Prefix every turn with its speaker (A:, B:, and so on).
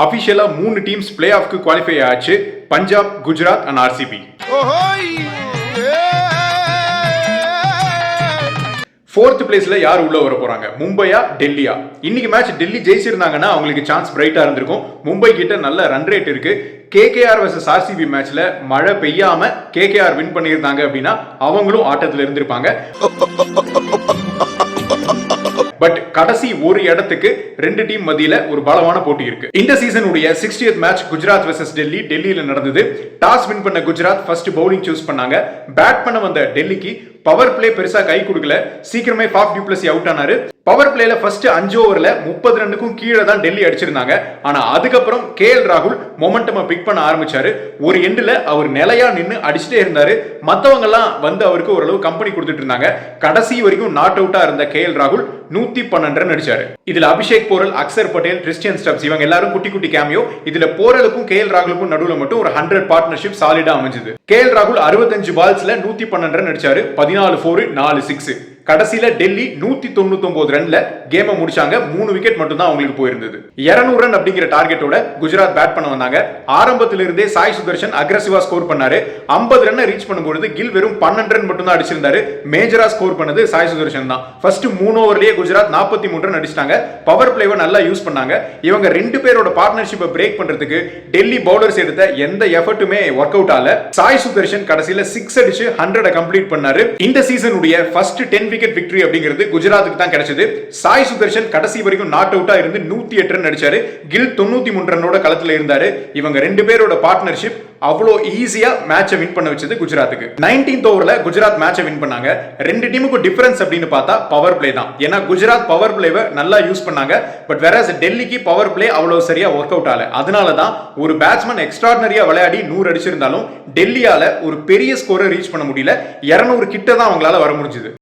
A: அபிஷியலா 3 teams play ஆஃப்க்கு qualify ஆச்சு. Punjab, Gujarat and RCB. Fourth பிளேஸ்ல யார் உள்ள வர போறாங்க? மும்பையா, டெல்லியா? இன்னைக்கு மேட்ச் டெல்லி ஜெயிச்சிருந்தாங்கன்னா அவங்களுக்கு சான்ஸ் பிரைட்டா இருந்திருக்கும். மும்பை கிட்ட நல்ல ரன் ரேட் இருக்கு. கேகேஆர் வர்சஸ் ஆர்சிபி மேட்ச்ல மழை பெய்யாம கேகேஆர் வின் பண்ணியிருந்தாங்க அப்படின்னா அவங்களும் ஆட்டத்தில் இருந்திருப்பாங்க. பட் கடைசி ஒரு இடத்துக்கு ரெண்டு டீம் மத்தியில ஒரு பலமான போட்டி இருக்கு. இந்த சீசனுடைய 60th match Gujarat versus Delhi டெல்லியில நடந்தது. டாஸ் வின் பண்ண குஜராத் ஃபர்ஸ்ட் பவுலிங் சூஸ் பண்ணாங்க. பேட் பண்ண வந்த டெல்லிக்கு பவர் பிளே பெருசா கை கொடுக்கல. சீக்கிரமே ஃபாஃப் டியூப்ளசி அவுட் ஆனாரு. பவர் பிளேல ஃபர்ஸ்ட் 5 ஓவர்ல 30 ரன்னுக்கும் கீழே தான் டெல்லி அடிச்சிருந்தாங்க. ஆனா அதுக்கப்புறம் கேஎல் ராகுல் மொமெண்டமை பிக் பண்ண ஆரம்பிச்சாரு. ஒரு எண்ட்ல அவர் நிலையா நின்னு அடிச்சுட்டே இருந்தாரு. மத்தவங்க எல்லாம் வந்து அவருக்கு ஓரளவு கம்பெனி கொடுத்துட்டு இருந்தாங்க. கடைசி வரைக்கும் நாட் அவுட்டா இருந்த கேஎல் ராகுல் 112 ரன் அடிச்சாரு. இதுல அபிஷேக் போரல், அக்சர் பட்டேல், கிறிஸ்டியன் ஸ்டப்ஸ் இவங்க எல்லாரும் குட்டி குட்டி கேமியோ. இதுல போரலுக்கும் கேஎல் ராகுலுக்கும் நடுவுல மட்டும் ஒரு 100 பார்ட்னர்ஷிப் சாலிடா அமைஞ்சது. கேஎல் ராகுல் 65 பால்ஸ்ல 112 ரன் அடிச்சாரு. 14 4 4 6. கடைசியில டெல்லி 199 ரன்ல கேமை முடிச்சாங்க. 3 விக்கெட் மட்டும் தான் அவங்களுக்கு போயிருந்தது. 200 ரன் அப்படிங்கிற டார்கெட்டோட குஜராத் பேட் பண்ண வந்தாங்க. ஆரம்பத்துல இருந்தே சாய் சுதர்ஷன் அக்ரெசிவா ஸ்கோர் பண்ணாரு. 50 ரன் ரீச் பண்ணும்போது கில் வெறும் 12 ரன் மட்டும் தான் அடிச்சிருந்தாரு. மேஜரா ஸ்கோர் பண்ணது சாய் சுதர்ஷன் தான். ஃபர்ஸ்ட் 3 ஓவர்லயே குஜராத் 43 ரன் அடிச்சிட்டாங்க. பவர் பிளேவை நல்லா யூஸ் பண்ணாங்க. இவங்க ரெண்டு பேரோட பார்ட்னர்ஷிப்பை பிரேக் பண்றதுக்கு டெல்லி பவுலர்ஸ் எடுத்த எந்த எஃபர்ட்டுமே ஒர்க் அவுட் ஆகல. சாய் சுதர்ஷன் கடைசியில 6 அடிச்சு 100 கம்ப்ளீட் பண்ணாரு. இந்த சீசனுடைய ஃபர்ஸ்ட் 10 விக்கெட் விக்டரி அப்படிங்கிறது குஜராத்துக்கு தான் கிடைச்சது. சாய் சுதர்ஷன் கடைசி வரைக்கும் நாட் அவுட்டா இருந்து 108 ரன் அடிச்சாரு. கில் 93 ரன்னோட களத்துல இருந்தாரு. இவங்க ரெண்டு பேரோட பார்ட்னர்ஷிப் அவ்வளோ ஈஸியா மேட்சை வின் பண்ண வச்சது குஜராத்துக்கு. 19th ஓவர்ல குஜராத் மேட்சை வின் பண்ணாங்க. ரெண்டு டீமுக்கு டிஃபரன்ஸ் அப்படின்னு பார்த்தா பவர் பிளே தான். ஏன்னா குஜராத் பவர் பிளேவை நல்லா யூஸ் பண்ணாங்க. பட் வேறஸ் டெல்லிக்கு பவர் பிளே அவ்வளவு சரியா ஒர்க் அவுட் ஆகல. அதனால தான் ஒரு பேட்ஸ்மேன் எக்ஸ்ட்ராடினரியா விளையாடி 100 அடிச்சிருந்தாலும் டெல்லியால ஒரு பெரிய ஸ்கோரை ரீச் பண்ண முடியல. 200 கிட்ட தான் அவங்களால வர முடிஞ்சது.